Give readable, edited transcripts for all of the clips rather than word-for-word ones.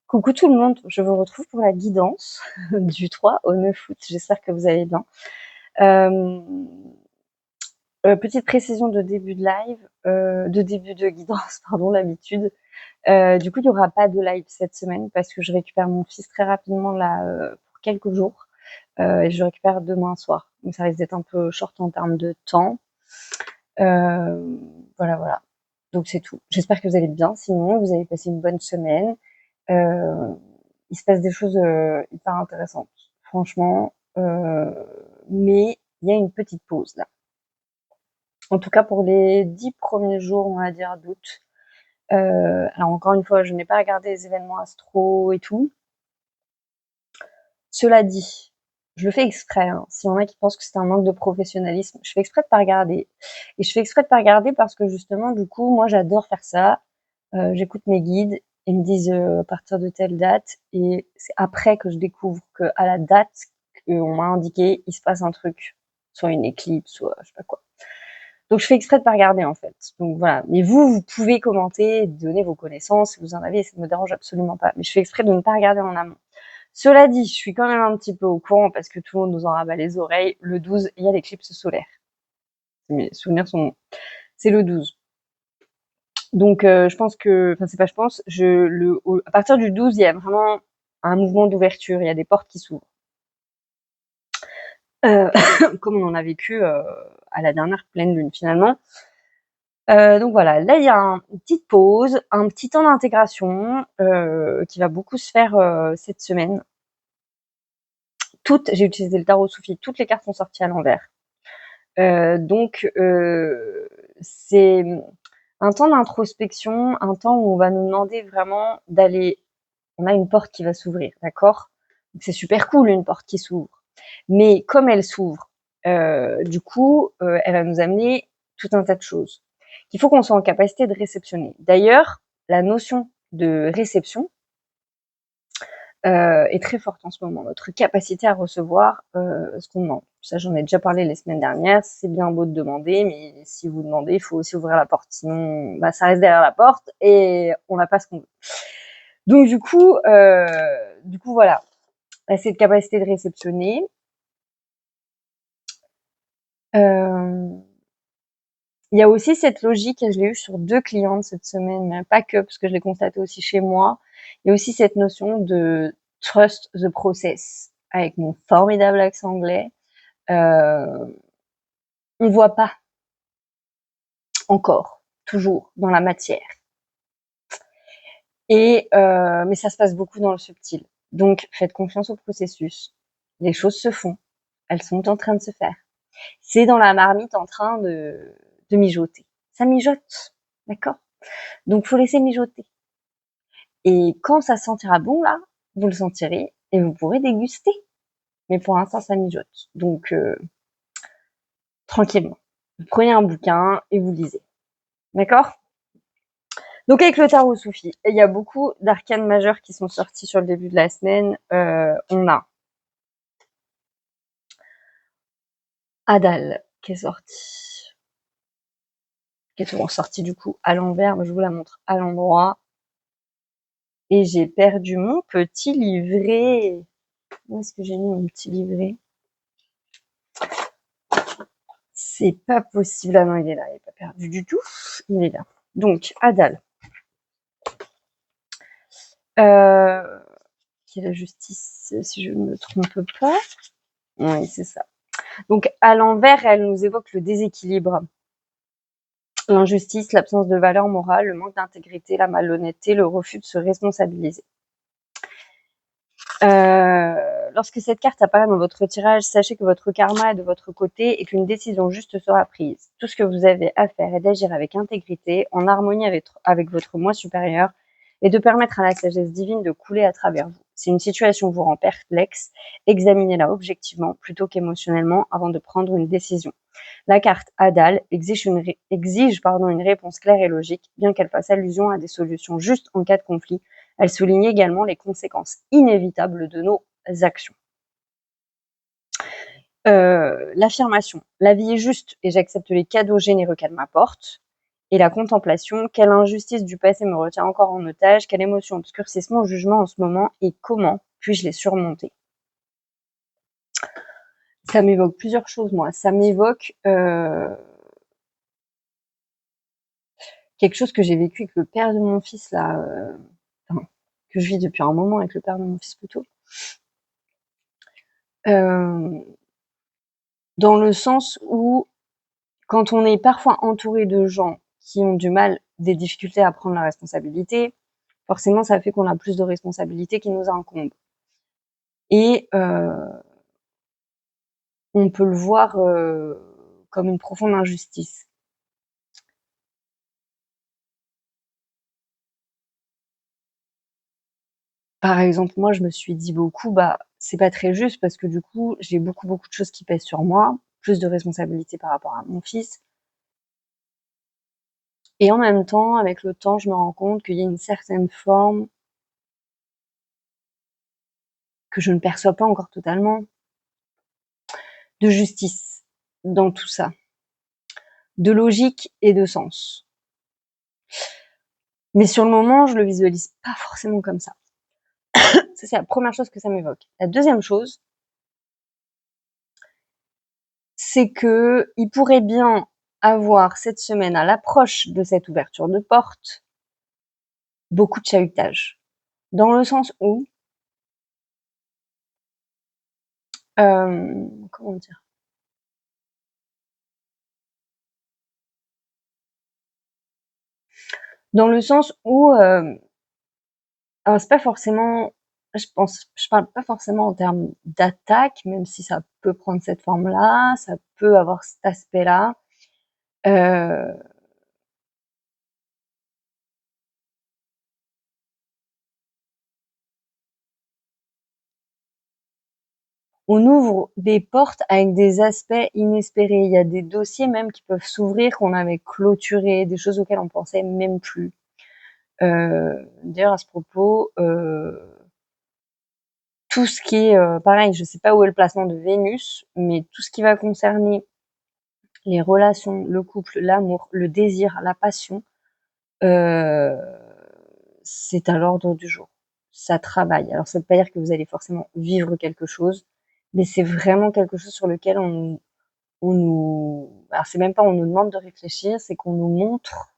Coucou tout le monde, je vous retrouve pour la guidance du 3 au 9 août. J'espère que vous allez bien. Petite précision de début de live, de début de guidance, pardon, l'habitude. Du coup, il n'y aura pas de live cette semaine parce que je récupère mon fils très rapidement là pour quelques jours et je le récupère demain soir. Donc ça risque d'être un peu short en termes de temps. Voilà. Donc c'est tout. J'espère que vous allez bien. Sinon, vous avez passé une bonne semaine. Euh, il se passe des choses hyper intéressantes, franchement. Mais il y a une petite pause là. En tout cas pour les 10 premiers jours, on va dire, d'août. Alors encore une fois, je n'ai pas regardé les événements astro et tout. Cela dit, je le fais exprès. Hein. S'il y en a qui pensent que c'est un manque de professionnalisme, je fais exprès de pas regarder. Et je fais exprès de pas regarder parce que justement, du coup, moi, j'adore faire ça. J'écoute mes guides. Ils me disent à partir de telle date. Et c'est après que je découvre qu'à la date qu'on m'a indiqué, il se passe un truc. Soit une éclipse, soit je sais pas quoi. Donc je fais exprès de pas regarder en fait. Donc voilà. Mais vous pouvez commenter, donner vos connaissances si vous en avez, ça ne me dérange absolument pas. Mais je fais exprès de ne pas regarder en amont. Cela dit, je suis quand même un petit peu au courant parce que tout le monde nous en rabat les oreilles. Le 12, il y a l'éclipse solaire. Mes souvenirs sont... C'est le 12. Donc je pense que... Enfin, c'est pas je pense. À partir du 12, il y a vraiment un mouvement d'ouverture. Il y a des portes qui s'ouvrent. Comme on en a vécu à la dernière pleine lune finalement. Donc voilà, là il y a une petite pause, un petit temps d'intégration qui va beaucoup se faire cette semaine. J'ai utilisé le tarot Soufi, toutes les cartes sont sorties à l'envers. Donc c'est un temps d'introspection, un temps où on va nous demander vraiment d'aller. On a une porte qui va s'ouvrir, d'accord? Donc c'est super cool une porte qui s'ouvre, mais comme elle s'ouvre, du coup, elle va nous amener tout un tas de choses qu'il faut qu'on soit en capacité de réceptionner. D'ailleurs, la notion de réception est très forte en ce moment. Notre capacité à recevoir ce qu'on demande. Ça, j'en ai déjà parlé les semaines dernières. C'est bien beau de demander, mais si vous demandez, il faut aussi ouvrir la porte. Sinon, bah, ça reste derrière la porte et on n'a pas ce qu'on veut. Donc du coup, voilà. Cette capacité de réceptionner. Il y a aussi cette logique, et je l'ai eu sur 2 clientes cette semaine, mais pas que, parce que je l'ai constaté aussi chez moi. Il y a aussi cette notion de trust the process, avec mon formidable accent anglais. On voit pas encore, toujours, dans la matière. Mais ça se passe beaucoup dans le subtil. Donc, faites confiance au processus. Les choses se font. Elles sont en train de se faire. C'est dans la marmite en train de mijoter. Ça mijote, d'accord? Donc, faut laisser mijoter. Et quand ça sentira bon, là, vous le sentirez et vous pourrez déguster. Mais pour l'instant, ça mijote. Donc, tranquillement. Vous prenez un bouquin et vous lisez. D'accord? Donc, avec le tarot Soufi, il y a beaucoup d'arcanes majeures qui sont sortis sur le début de la semaine. On a Adal qui est sorti. Qui est souvent sorti du coup à l'envers. Je vous la montre à l'endroit. Et j'ai perdu mon petit livret. Où est-ce que j'ai mis mon petit livret? C'est pas possible. Ah non, il est là. Il n'est pas perdu du tout. Il est là. Donc, Adal. Qui est la justice, si je ne me trompe pas. Oui, c'est ça. Donc, à l'envers, elle nous évoque le déséquilibre, l'injustice, l'absence de valeur morale, le manque d'intégrité, la malhonnêteté, le refus de se responsabiliser. Lorsque cette carte apparaît dans votre tirage, sachez que votre karma est de votre côté et qu'une décision juste sera prise. Tout ce que vous avez à faire est d'agir avec intégrité, en harmonie avec votre moi supérieur et de permettre à la sagesse divine de couler à travers vous. Si une situation vous rend perplexe, examinez-la objectivement plutôt qu'émotionnellement avant de prendre une décision. La carte Adal exige une réponse claire et logique, bien qu'elle fasse allusion à des solutions justes en cas de conflit. Elle souligne également les conséquences inévitables de nos actions. L'affirmation. La vie est juste et j'accepte les cadeaux généreux qu'elle m'apporte. Et la contemplation, quelle injustice du passé me retient encore en otage, quelle émotion obscurcisse mon jugement en ce moment et comment puis-je les surmonter? Ça m'évoque plusieurs choses, moi. Ça m'évoque quelque chose que j'ai vécu avec le père de mon fils, là, enfin, que je vis depuis un moment avec le père de mon fils plutôt. Dans le sens où, quand on est parfois entouré de gens qui ont du mal, des difficultés à prendre la responsabilité, forcément, ça fait qu'on a plus de responsabilités qui nous incombent. Et on peut le voir comme une profonde injustice. Par exemple, moi, je me suis dit beaucoup, bah, c'est pas très juste parce que du coup, j'ai beaucoup de choses qui pèsent sur moi, plus de responsabilités par rapport à mon fils. Et en même temps, avec le temps, je me rends compte qu'il y a une certaine forme que je ne perçois pas encore totalement de justice dans tout ça, de logique et de sens. Mais sur le moment, je le visualise pas forcément comme ça. Ça, c'est la première chose que ça m'évoque. La deuxième chose, c'est que il pourrait bien avoir cette semaine, à l'approche de cette ouverture de porte, beaucoup de chahutage. Dans le sens où, comment dire? Dans le sens où, alors c'est pas forcément, je parle pas forcément en termes d'attaque, même si ça peut prendre cette forme-là, ça peut avoir cet aspect-là. Heu, on ouvre des portes avec des aspects inespérés. Il y a des dossiers même qui peuvent s'ouvrir qu'on avait clôturés, des choses auxquelles on pensait même plus. D'ailleurs à ce propos, tout ce qui est, pareil, je sais pas où est le placement de Vénus, mais tout ce qui va concerner les relations, le couple, l'amour, le désir, la passion, heu, c'est à l'ordre du jour. Ça travaille. Alors ça veut pas dire que vous allez forcément vivre quelque chose, mais c'est vraiment quelque chose sur lequel on nous alors c'est même pas on nous demande de réfléchir, c'est qu'on nous montre,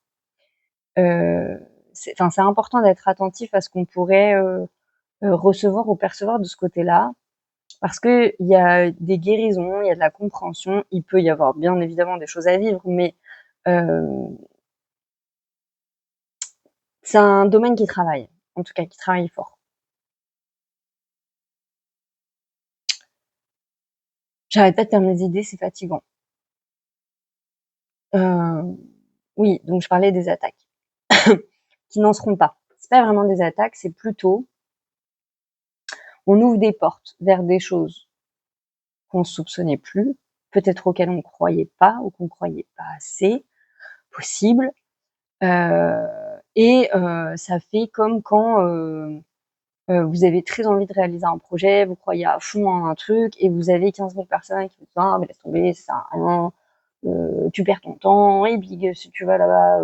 c'est important d'être attentif à ce qu'on pourrait, recevoir ou percevoir de ce côté-là. Parce qu'il y a des guérisons, il y a de la compréhension, il peut y avoir bien évidemment des choses à vivre, mais c'est un domaine qui travaille, en tout cas qui travaille fort. J'arrête pas de perdre mes idées, c'est fatigant. Heu, oui, donc je parlais des attaques qui n'en seront pas. C'est pas vraiment des attaques, c'est plutôt on ouvre des portes vers des choses qu'on soupçonnait plus, peut-être auxquelles on croyait pas ou qu'on croyait pas assez possible. Heu ça fait comme quand, vous avez très envie de réaliser un projet, vous croyez à fond en un truc et vous avez 15 000 personnes qui vous disent: «Ah mais laisse tomber, ça sert à rien, tu perds ton temps et puis que si tu vas là-bas,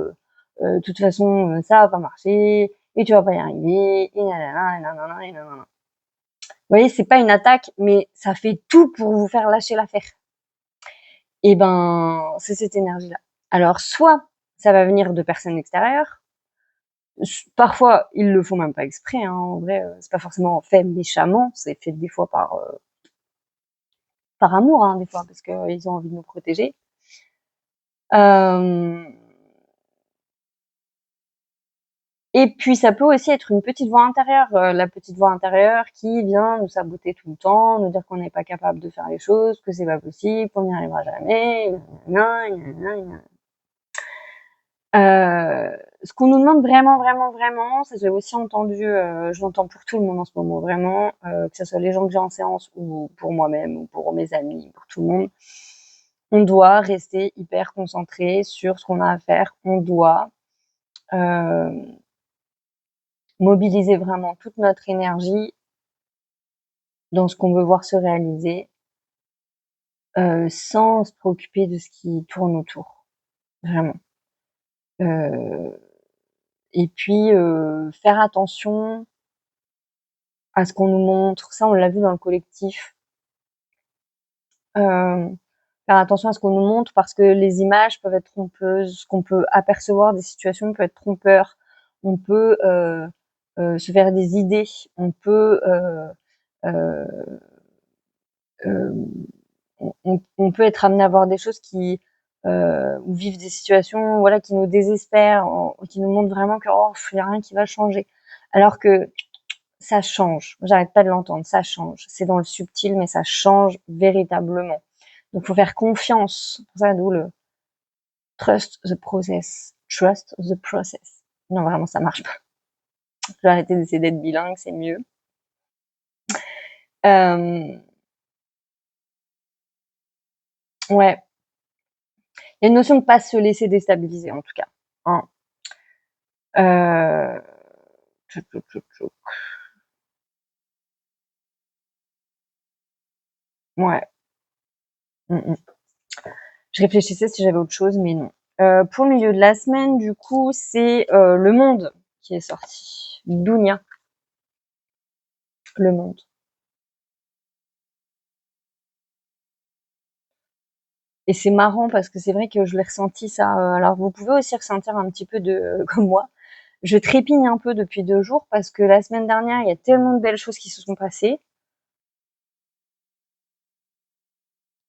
de toute façon, ça va pas marcher et tu vas pas y arriver et nanana et nanana et nanana». Vous voyez, c'est pas une attaque, mais ça fait tout pour vous faire lâcher l'affaire. Et ben, c'est cette énergie-là. Alors soit ça va venir de personnes extérieures, parfois ils le font même pas exprès, hein, en vrai, c'est pas forcément fait méchamment, c'est fait des fois par amour, hein, des fois, parce qu'ils ont envie de nous protéger. Euh, et puis ça peut aussi être une petite voix intérieure, la petite voix intérieure qui vient nous saboter tout le temps, nous dire qu'on n'est pas capable de faire les choses, que c'est pas possible, qu'on n'y arrivera jamais, gna, gna, gna, gna. Ce qu'on nous demande vraiment, vraiment, vraiment, ça j'ai aussi entendu, je l'entends pour tout le monde en ce moment, vraiment, que ce soit les gens que j'ai en séance ou pour moi-même ou pour mes amis, pour tout le monde. On doit rester hyper concentré sur ce qu'on a à faire. On doit mobiliser vraiment toute notre énergie dans ce qu'on veut voir se réaliser, sans se préoccuper de ce qui tourne autour, vraiment. Et puis faire attention à ce qu'on nous montre. Ça, on l'a vu dans le collectif. Faire attention à ce qu'on nous montre parce que les images peuvent être trompeuses, ce qu'on peut apercevoir des situations peut être trompeur. On peut se faire des idées, on peut euh, euh, on peut être amené à voir des choses qui ou vivre des situations voilà qui nous désespèrent, qui nous montrent vraiment que oh il y a rien qui va changer, alors que ça change. J'arrête pas de l'entendre, ça change. C'est dans le subtil, mais ça change véritablement. Donc, faut faire confiance. Pour ça, d'où le trust the process. Trust the process. Non, vraiment, ça marche pas. Je vais arrêter d'essayer d'être bilingue, c'est mieux. Ouais. Il y a une notion de pas se laisser déstabiliser, en tout cas. Hein. Euh... Ouais. Je réfléchissais si j'avais autre chose, mais non. Pour le milieu de la semaine, du coup, c'est Le Monde qui est sorti. Dounia. Le Monde. Et c'est marrant parce que c'est vrai que je l'ai ressenti ça. Alors vous pouvez aussi ressentir un petit peu de comme moi. Je trépigne un peu depuis 2 jours parce que la semaine dernière, il y a tellement de belles choses qui se sont passées.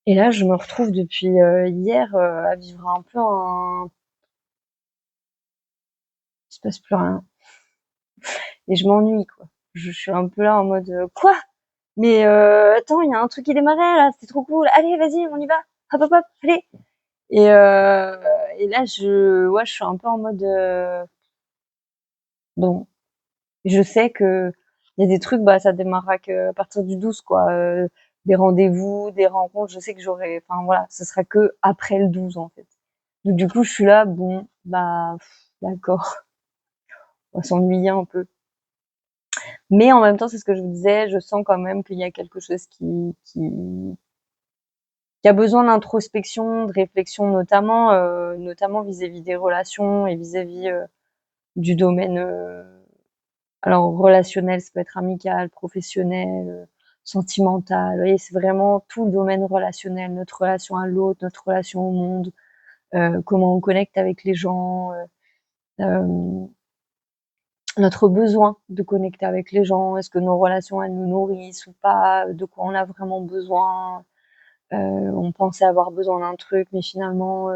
Et là, je me retrouve depuis hier à vivre un peu un... Il se passe plus rien. Et je m'ennuie, quoi. Je suis un peu là en mode quoi? Mais attends, il y a un truc qui démarrait là, c'était trop cool. Allez, vas-y, on y va. Hop, hop, hop, allez. Et, euh, et là, je suis un peu en mode bon. Je sais que il y a des trucs, bah ça démarrera que à partir du 12, quoi. Des rendez-vous, des rencontres. Je sais que enfin voilà, ce sera que après le 12 en fait. Donc du coup, je suis là, bon, bah d'accord, on va s'ennuyer un peu. Mais en même temps, c'est ce que je vous disais, je sens quand même qu'il y a quelque chose qui a besoin d'introspection, de réflexion, notamment vis-à-vis des relations et vis-à-vis du domaine. Alors relationnel, ça peut être amical, professionnel, sentimental. Vous voyez, c'est vraiment tout le domaine relationnel, notre relation à l'autre, notre relation au monde, comment on connecte avec les gens, notre besoin de connecter avec les gens. Est-ce que nos relations, elles nous nourrissent ou pas? De quoi on a vraiment besoin? On pensait avoir besoin d'un truc, mais finalement,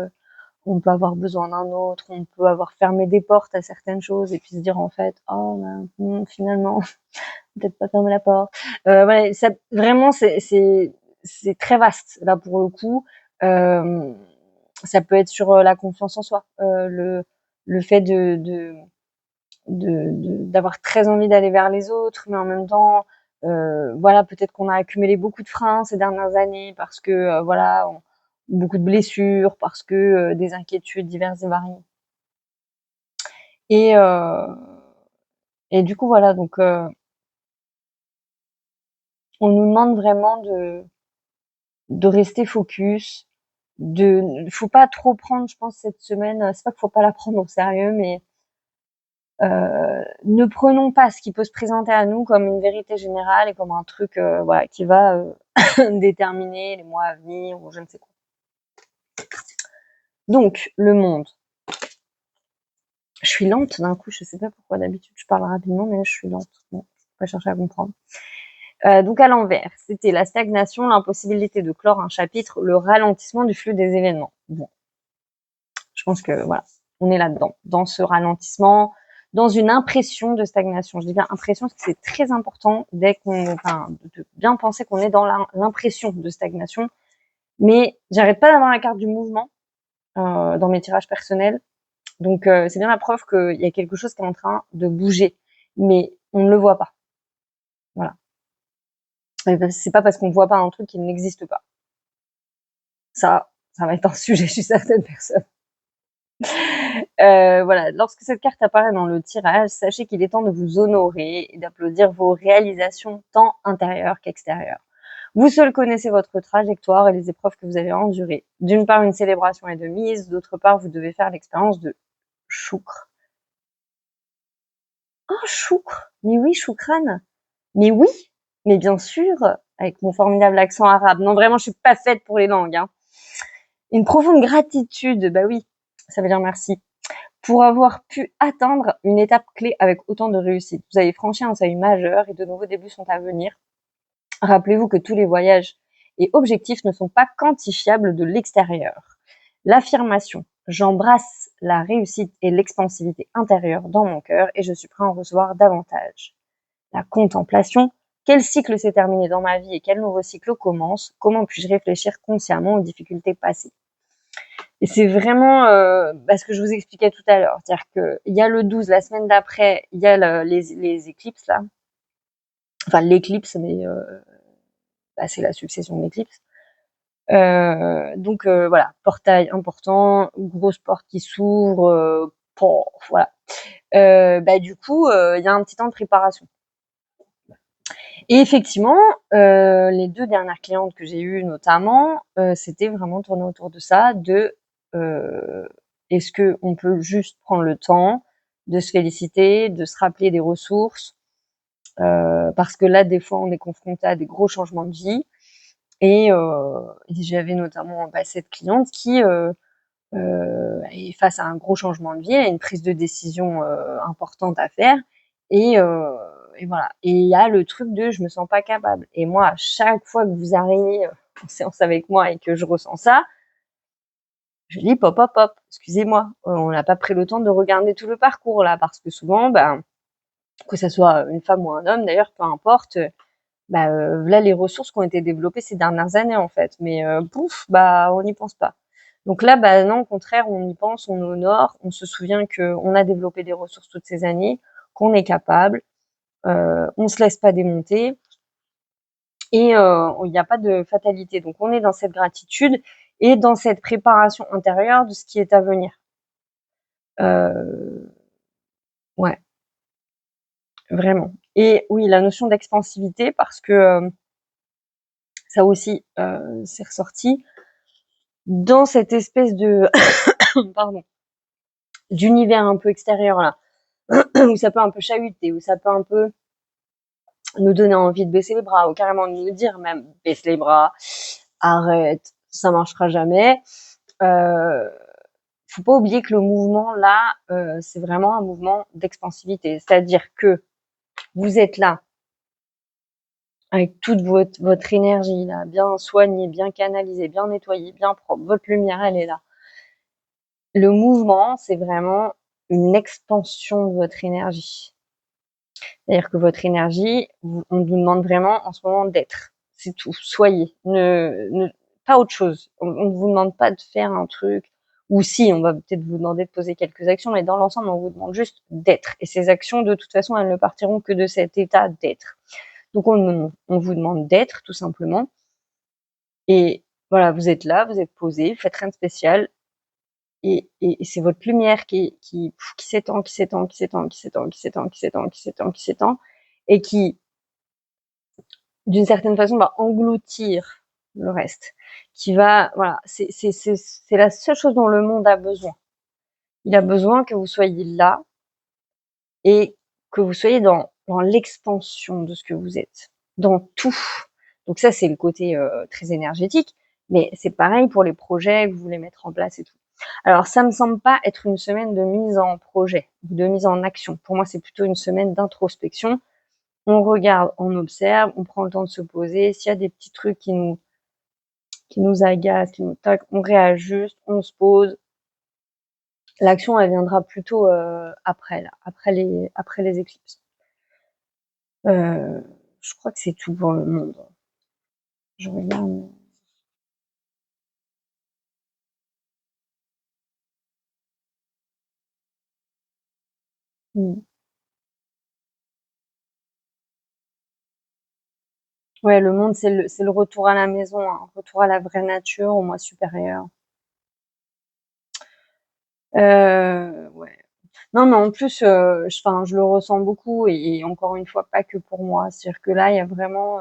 on peut avoir besoin d'un autre. On peut avoir fermé des portes à certaines choses et puis se dire en fait, oh ben, finalement, peut-être pas fermer la porte. Voilà, ça, vraiment, c'est très vaste là pour le coup. Euh, Ça peut être sur la confiance en soi, le fait d'avoir très envie d'aller vers les autres, mais en même temps, voilà, peut-être qu'on a accumulé beaucoup de freins ces dernières années parce que voilà, beaucoup de blessures, parce que des inquiétudes diverses et variées. Et et du coup voilà, donc on nous demande vraiment de rester focus, faut pas trop prendre, je pense, cette semaine, c'est pas qu'il faut pas la prendre au sérieux, mais ne prenons pas ce qui peut se présenter à nous comme une vérité générale et comme un truc voilà qui va déterminer les mois à venir ou je ne sais quoi. Donc le monde. Je suis lente d'un coup, je sais pas pourquoi d'habitude je parle rapidement, mais là je suis lente. Bon, faut pas chercher à comprendre. Donc à l'envers, c'était la stagnation, l'impossibilité de clore un chapitre, le ralentissement du flux des événements. Bon, je pense que voilà, on est là-dedans, dans ce ralentissement, dans une impression de stagnation. Je dis bien impression parce que c'est très important de bien penser qu'on est dans l'impression de stagnation. Mais j'arrête pas d'avoir la carte du mouvement dans mes tirages personnels. Donc c'est bien la preuve qu'il y a quelque chose qui est en train de bouger, mais on ne le voit pas. Voilà. C'est pas parce qu'on voit pas un truc qu'il n'existe pas. Ça va être un sujet chez certaines personnes. Voilà, lorsque cette carte apparaît dans le tirage, sachez qu'il est temps de vous honorer et d'applaudir vos réalisations tant intérieures qu'extérieures. Vous seul connaissez votre trajectoire et les épreuves que vous avez endurées. D'une part, une célébration est de mise, d'autre part, vous devez faire l'expérience de choukr. Oh, choukr! Mais oui, choukran! Mais oui! Mais bien sûr! Avec mon formidable accent arabe. Non, vraiment, je suis pas faite pour les langues, hein. Une profonde gratitude, bah oui, ça veut dire merci, pour avoir pu atteindre une étape clé avec autant de réussite. Vous avez franchi un seuil majeur et de nouveaux débuts sont à venir. Rappelez-vous que tous les voyages et objectifs ne sont pas quantifiables de l'extérieur. L'affirmation j'embrasse la réussite et l'expansivité intérieure dans mon cœur et je suis prêt à en recevoir davantage. La contemplation quel cycle s'est terminé dans ma vie et quel nouveau cycle commence? Comment puis-je réfléchir consciemment aux difficultés passées? Et c'est vraiment ce que je vous expliquais tout à l'heure. C'est-à-dire qu'il y a le 12, la semaine d'après, il y a les éclipses là. Enfin l'éclipse, mais c'est la succession d'éclipses. Donc voilà, portail important, grosse porte qui s'ouvre, voilà. Du coup, il y a un petit temps de préparation. Et effectivement, les 2 dernières clientes que j'ai eues notamment, c'était vraiment tourné autour de ça, de est-ce qu'on peut juste prendre le temps de se féliciter, de se rappeler des ressources, parce que là, des fois, on est confronté à des gros changements de vie. Et j'avais notamment cette cliente qui est face à un gros changement de vie, elle a une prise de décision importante à faire et voilà. Et il y a le truc de je me sens pas capable. Et moi, à chaque fois que vous arrivez en séance avec moi et que je ressens ça, je dis pop, pop, pop, excusez-moi, on n'a pas pris le temps de regarder tout le parcours là, parce que souvent, que ça soit une femme ou un homme d'ailleurs, peu importe, là les ressources qui ont été développées ces dernières années en fait, mais on n'y pense pas. Donc là, non, au contraire, on y pense, on honore, on se souvient qu'on a développé des ressources toutes ces années, qu'on est capable, on se laisse pas démonter et il n'y a pas de fatalité. Donc on est dans cette gratitude et dans cette préparation intérieure de ce qui est à venir. Ouais, vraiment. Et oui, la notion d'expansivité parce que ça aussi, c'est ressorti dans cette espèce de pardon, d'univers un peu extérieur là, où ça peut un peu chahuter, où ça peut un peu nous donner envie de baisser les bras, ou carrément de nous dire même baisse les bras, arrête, ça marchera jamais. Faut pas oublier que le mouvement là, c'est vraiment un mouvement d'expansivité, c'est-à-dire que vous êtes là avec toute votre énergie là, bien soignée, bien canalisée, bien nettoyée, bien propre, votre lumière elle est là. Le mouvement, c'est vraiment une expansion de votre énergie. C'est-à-dire que votre énergie, on vous demande vraiment en ce moment d'être. C'est tout. Soyez. Pas autre chose. On ne vous demande pas de faire un truc. Ou si, on va peut-être vous demander de poser quelques actions, mais dans l'ensemble, on vous demande juste d'être. Et ces actions, de toute façon, elles ne partiront que de cet état d'être. Donc, on vous demande d'être, tout simplement. Et voilà, vous êtes là, vous êtes posé, faites rien de spécial. Et c'est votre lumière qui s'étend, qui s'étend, qui s'étend, qui s'étend, qui s'étend, qui s'étend, qui s'étend, qui s'étend, et qui, d'une certaine façon, va engloutir le reste. Qui va, voilà, c'est la seule chose dont le monde a besoin. Il a besoin que vous soyez là et que vous soyez dans l'expansion de ce que vous êtes, dans tout. Donc ça, c'est le côté très énergétique, mais c'est pareil pour les projets que vous voulez mettre en place et tout. Alors, ça me semble pas être une semaine de mise en projet, de mise en action. Pour moi, c'est plutôt une semaine d'introspection. On regarde, on observe, on prend le temps de se poser. S'il y a des petits trucs qui nous agacent, qui nous toquent, on réajuste, on se pose. L'action, elle viendra plutôt après, là, après les éclipses. Je crois que c'est tout pour le monde. Je regarde. Ouais, le monde, c'est le retour à la maison, hein, retour à la vraie nature, au moi supérieur. Ouais. Non, mais en plus, je le ressens beaucoup et encore une fois, pas que pour moi. C'est-à-dire que là, il y a vraiment,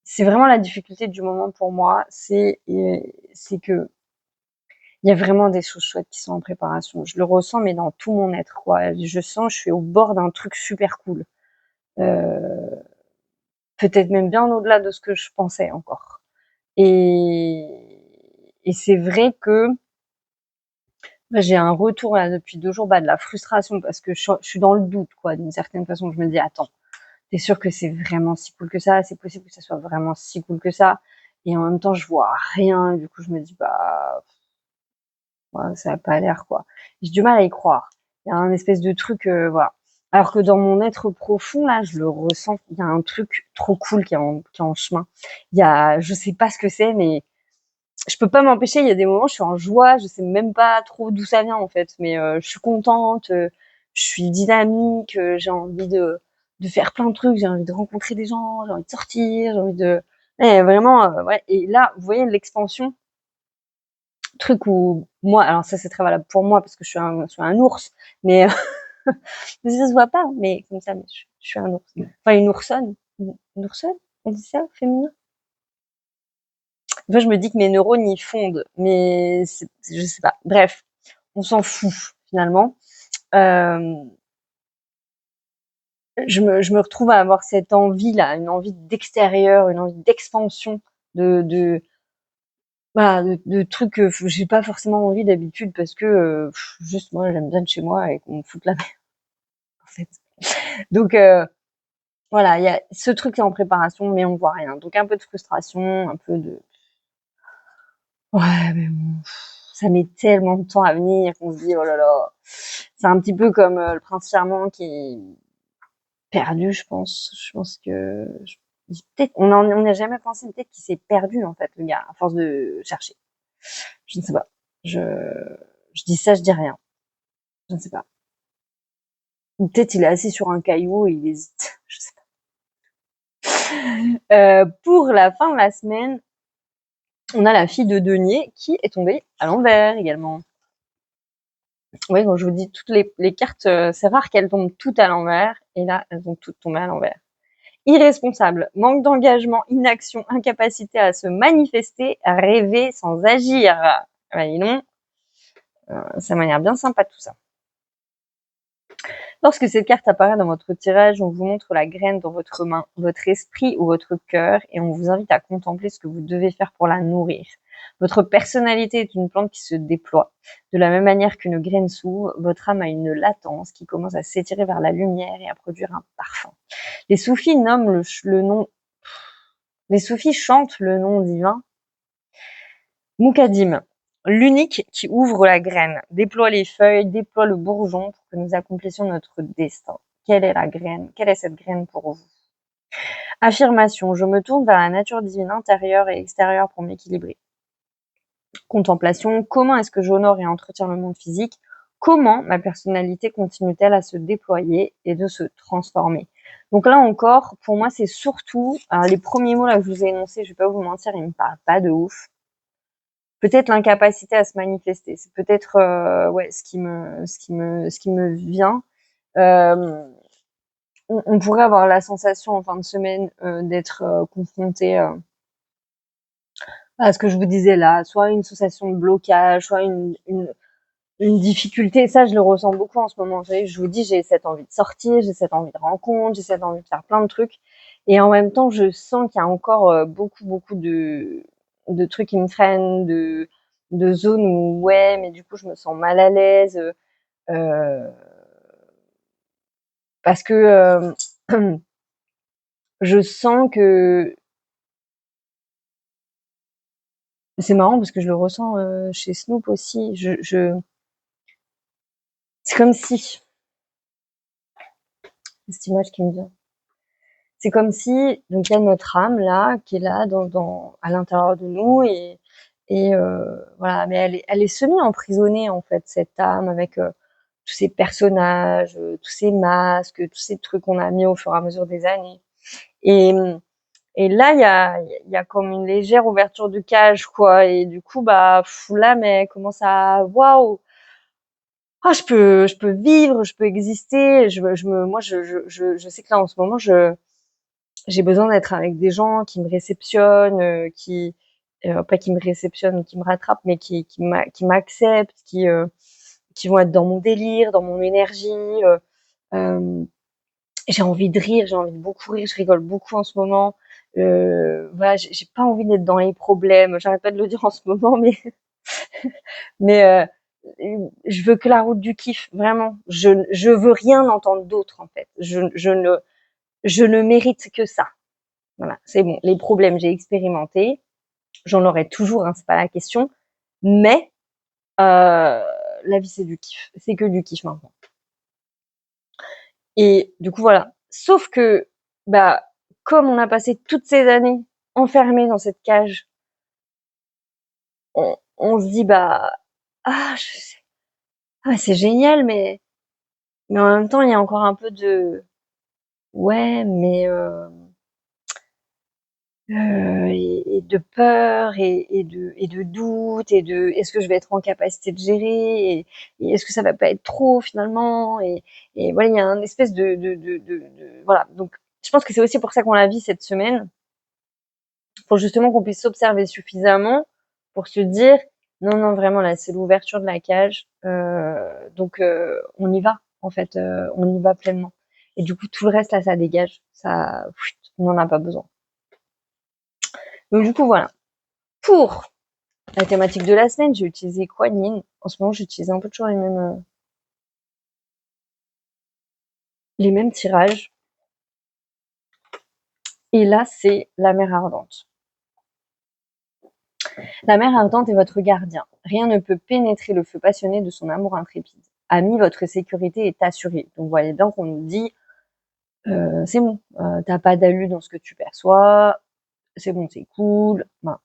c'est vraiment la difficulté du moment pour moi, c'est que Il y a vraiment des choses chouettes qui sont en préparation. Je le ressens, mais dans tout mon être, quoi. Je sens, je suis au bord d'un truc super cool. Peut-être même bien au-delà de ce que je pensais encore. Et c'est vrai que bah, j'ai un retour là depuis 2 jours, bah, de la frustration parce que je suis dans le doute, quoi, d'une certaine façon. Je me dis, attends, t'es sûr que c'est vraiment si cool que ça? C'est possible que ça soit vraiment si cool que ça? Et en même temps, je vois rien. Du coup, je me dis, bah, ouais, ça a pas l'air, quoi. J'ai du mal à y croire. Il y a un espèce de truc, voilà. Alors que dans mon être profond, là, je le ressens. Il y a un truc trop cool qui est en chemin. Il y a, je sais pas ce que c'est, mais je peux pas m'empêcher. Il y a des moments, je suis en joie. Je sais même pas trop d'où ça vient, en fait. Mais je suis contente. Je suis dynamique. J'ai envie de faire plein de trucs. J'ai envie de rencontrer des gens. J'ai envie de sortir. J'ai envie de, ouais, vraiment, ouais. Et là, vous voyez l'expansion, truc où moi, alors ça c'est très valable pour moi parce que je suis un ours, mais mais ça se voit pas, mais comme ça, mais je suis un ours. Enfin une oursonne, une oursonne, on dit ça au féminin. Enfin, je me dis que mes neurones y fondent, mais je sais pas. Bref, on s'en fout finalement. Euh, je me retrouve à avoir cette envie là, une envie d'extérieur, une envie d'expansion, de voilà, de trucs que j'ai pas forcément envie d'habitude parce que juste moi j'aime bien de chez moi et qu'on me foute la merde en fait. Donc voilà, il y a ce truc qui est en préparation, mais on voit rien. Donc un peu de frustration, un peu de ouais, mais bon, ça met tellement de temps à venir qu'on se dit oh là là. C'est un petit peu comme le prince charmant qui est perdu, je pense. Je pense que peut-être on n'a jamais pensé peut-être qu'il s'est perdu en fait le gars à force de chercher. Je ne sais pas. Je je dis ça, je dis rien. Je ne sais pas. Ou peut-être il est assis sur un caillou et il hésite. Je sais pas. Pour la fin de la semaine, on a la fille de Denier qui est tombée à l'envers également. Oui, quand je vous dis toutes les cartes, c'est rare qu'elles tombent toutes à l'envers. Et là, elles ont toutes tombé à l'envers. Irresponsable, manque d'engagement, inaction, incapacité à se manifester, rêver sans agir. Ah bah dis donc, ça m'a l'air bien sympa tout ça. Lorsque cette carte apparaît dans votre tirage, on vous montre la graine dans votre main, votre esprit ou votre cœur, et on vous invite à contempler ce que vous devez faire pour la nourrir. Votre personnalité est une plante qui se déploie. De la même manière qu'une graine s'ouvre, votre âme a une latence qui commence à s'étirer vers la lumière et à produire un parfum. Les soufis nomment le nom, les soufis chantent le nom divin Mukadim, l'unique qui ouvre la graine, déploie les feuilles, déploie le bourgeon pour que nous accomplissions notre destin. Quelle est la graine? Quelle est cette graine pour vous? Affirmation, je me tourne vers la nature divine intérieure et extérieure pour m'équilibrer. Contemplation, comment est-ce que j'honore et entretiens le monde physique? Comment ma personnalité continue-t-elle à se déployer et de se transformer? Donc là encore, pour moi, c'est surtout, les premiers mots là que je vous ai énoncés, je vais pas vous mentir, ils me parlent pas de ouf. Peut-être l'incapacité à se manifester, c'est peut-être ouais ce qui me vient. On pourrait avoir la sensation en fin de semaine d'être confronté à ce que je vous disais là, soit une sensation de blocage, soit une difficulté. Ça, je le ressens beaucoup en ce moment. Vous savez, je vous dis, j'ai cette envie de sortir, j'ai cette envie de rencontre, j'ai cette envie de faire plein de trucs, et en même temps, je sens qu'il y a encore beaucoup de trucs qui me freinent, de zones où ouais, mais du coup, je me sens mal à l'aise parce que je sens que c'est marrant parce que je le ressens chez Snoop aussi. C'est comme si cette image qui me vient. C'est comme si donc il y a notre âme là qui est là à l'intérieur de nous et voilà, mais elle est semi-emprisonnée en fait cette âme avec tous ces personnages, tous ces masques, tous ces trucs qu'on a mis au fur et à mesure des années. Et et là il y a comme une légère ouverture du cage quoi et du coup bah là mais comment ça waouh. Ah, je peux vivre, je peux exister, je sais que là en ce moment j'ai besoin d'être avec des gens qui me réceptionnent, pas qui me réceptionnent ou qui me rattrapent, mais qui m'acceptent, qui vont être dans mon délire, dans mon énergie. J'ai envie de rire, j'ai envie de beaucoup rire, je rigole beaucoup en ce moment. Voilà, j'ai pas envie d'être dans les problèmes. J'arrête pas de le dire en ce moment, mais je veux que la route du kiff, vraiment. Je veux rien entendre d'autre en fait. Je ne mérite que ça. Voilà, c'est bon. Les problèmes, j'ai expérimenté. J'en aurai toujours, hein, c'est pas la question. Mais la vie, c'est du kiff. C'est que du kiff maintenant. Et du coup, voilà. Sauf que, bah, comme on a passé toutes ces années enfermés dans cette cage, on se dit, bah, ah, ah, c'est génial, mais en même temps, il y a encore un peu de, ouais, mais et de peur et de doute et de est-ce que je vais être en capacité de gérer et est-ce que ça va pas être trop finalement et voilà, il y a un espèce de voilà. Donc je pense que c'est aussi pour ça qu'on la vit cette semaine, pour justement qu'on puisse s'observer suffisamment pour se dire non non vraiment là c'est l'ouverture de la cage, donc on y va en fait, on y va pleinement et du coup tout le reste là ça dégage, ça on n'en a pas besoin. Donc du coup voilà. Pour la thématique de la semaine, j'ai utilisé Kuan Yin. En ce moment, j'utilise un peu toujours les mêmes tirages. Et là, c'est la mer ardente. La mer ardente est votre gardien. Rien ne peut pénétrer le feu passionné de son amour intrépide. Ami, votre sécurité est assurée. Donc, vous voyez bien qu'on nous dit, c'est bon, t'as pas d'allus dans ce que tu perçois, c'est bon, c'est cool. Voilà.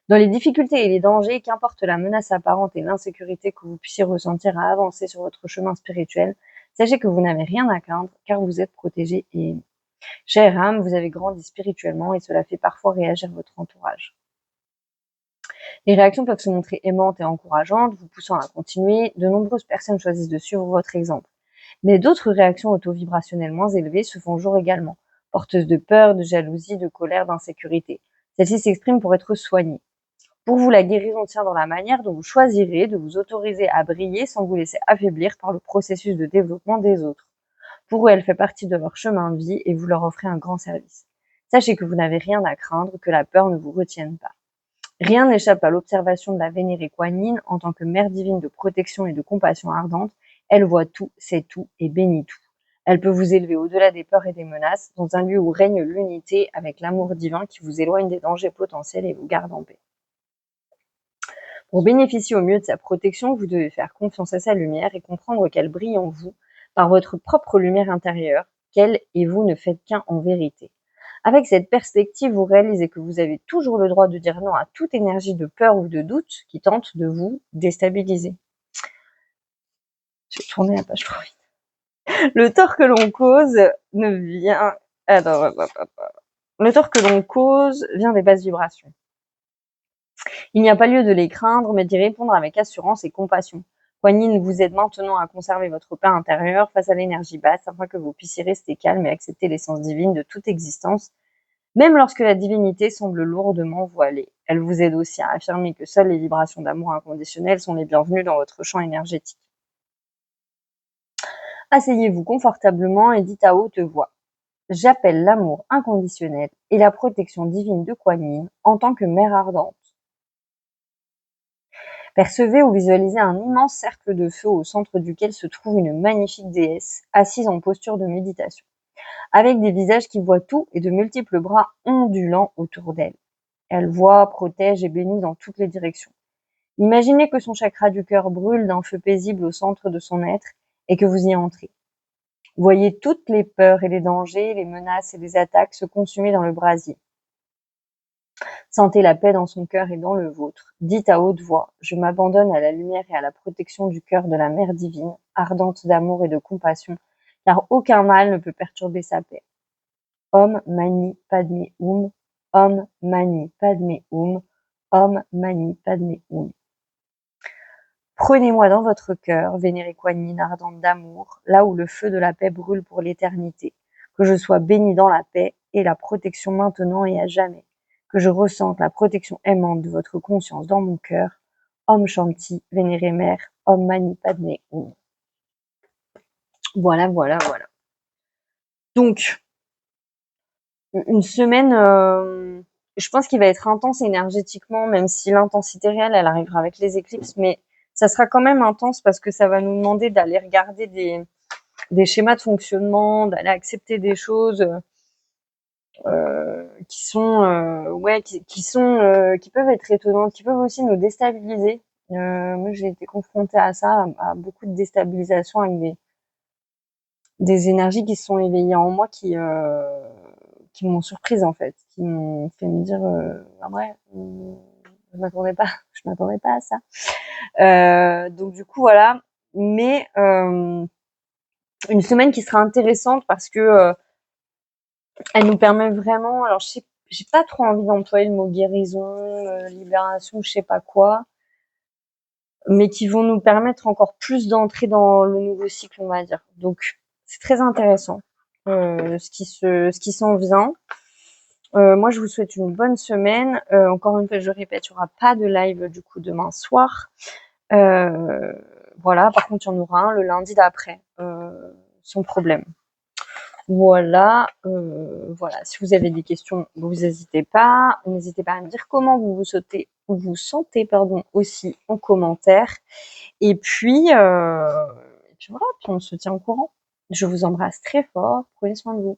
Dans les difficultés et les dangers, qu'importe la menace apparente et l'insécurité que vous puissiez ressentir à avancer sur votre chemin spirituel, sachez que vous n'avez rien à craindre car vous êtes protégé et aimé. Chère âme, vous avez grandi spirituellement et cela fait parfois réagir votre entourage. Les réactions peuvent se montrer aimantes et encourageantes, vous poussant à continuer. De nombreuses personnes choisissent de suivre votre exemple. Mais d'autres réactions auto-vibrationnelles moins élevées se font jour également, porteuses de peur, de jalousie, de colère, d'insécurité. Celles-ci s'expriment pour être soignées. Pour vous, la guérison tient dans la manière dont vous choisirez de vous autoriser à briller sans vous laisser affaiblir par le processus de développement des autres. Pour eux, elle fait partie de leur chemin de vie et vous leur offrez un grand service. Sachez que vous n'avez rien à craindre, que la peur ne vous retienne pas. Rien n'échappe à l'observation de la vénérée Kuan Yin en tant que mère divine de protection et de compassion ardente. Elle voit tout, sait tout et bénit tout. Elle peut vous élever au-delà des peurs et des menaces, dans un lieu où règne l'unité avec l'amour divin qui vous éloigne des dangers potentiels et vous garde en paix. Pour bénéficier au mieux de sa protection, vous devez faire confiance à sa lumière et comprendre qu'elle brille en vous par votre propre lumière intérieure, qu'elle et vous ne faites qu'un en vérité. Avec cette perspective, vous réalisez que vous avez toujours le droit de dire non à toute énergie de peur ou de doute qui tente de vous déstabiliser. Je vais tourner la page trop vite. Le tort que l'on cause ne vient... Le tort que l'on cause vient des basses vibrations. Il n'y a pas lieu de les craindre, mais d'y répondre avec assurance et compassion. Kuan Yin vous aide maintenant à conserver votre paix intérieure face à l'énergie basse, afin que vous puissiez rester calme et accepter l'essence divine de toute existence, même lorsque la divinité semble lourdement voilée. Elle vous aide aussi à affirmer que seules les vibrations d'amour inconditionnel sont les bienvenues dans votre champ énergétique. Asseyez-vous confortablement et dites à haute voix: j'appelle l'amour inconditionnel et la protection divine de Kuan Yin en tant que mère ardente. Percevez ou visualisez un immense cercle de feu au centre duquel se trouve une magnifique déesse, assise en posture de méditation, avec des visages qui voient tout et de multiples bras ondulants autour d'elle. Elle voit, protège et bénit dans toutes les directions. Imaginez que son chakra du cœur brûle d'un feu paisible au centre de son être et que vous y entrez. Voyez toutes les peurs et les dangers, les menaces et les attaques se consumer dans le brasier. Sentez la paix dans son cœur et dans le vôtre. Dites à haute voix: je m'abandonne à la lumière et à la protection du cœur de la Mère divine, ardente d'amour et de compassion, car aucun mal ne peut perturber sa paix. Om Mani Padme Hum, Om Mani Padme Hum, Om Mani Padme Hum. Prenez-moi dans votre cœur, vénérée Kuan Yin ardente d'amour, là où le feu de la paix brûle pour l'éternité. Que je sois bénie dans la paix et la protection maintenant et à jamais. que je ressente la protection aimante de votre conscience dans mon cœur. Om Shanti, vénérée mère, Om Mani Padme Hum. Voilà, voilà, voilà. Donc, une semaine, je pense qu'il va être intense énergétiquement, même si l'intensité réelle, elle arrivera avec les éclipses, mais ça sera quand même intense parce que ça va nous demander d'aller regarder des schémas de fonctionnement, d'aller accepter des choses qui sont qui peuvent être étonnantes, qui peuvent aussi nous déstabiliser. Moi, j'ai été confrontée à ça, à beaucoup de déstabilisation avec des énergies qui se sont éveillées en moi qui m'ont surprise en fait, qui m'ont fait me dire ah ouais, je m'attendais pas à ça. Donc du coup voilà, mais une semaine qui sera intéressante parce que elle nous permet vraiment, alors j'ai pas trop envie d'employer le mot guérison, libération, je sais pas quoi, mais qui vont nous permettre encore plus d'entrer dans le nouveau cycle, on va dire. Donc c'est très intéressant ce qui s'en vient. Moi, je vous souhaite une bonne semaine. Encore une fois, je répète, il n'y aura pas de live du coup demain soir. Voilà, par contre, il y en aura un le lundi d'après, sans problème. Voilà, voilà. Si vous avez des questions, vous n'hésitez pas. N'hésitez pas à me dire comment vous sentez, pardon, aussi en commentaire. Et puis voilà, puis on se tient au courant. Je vous embrasse très fort. Prenez soin de vous.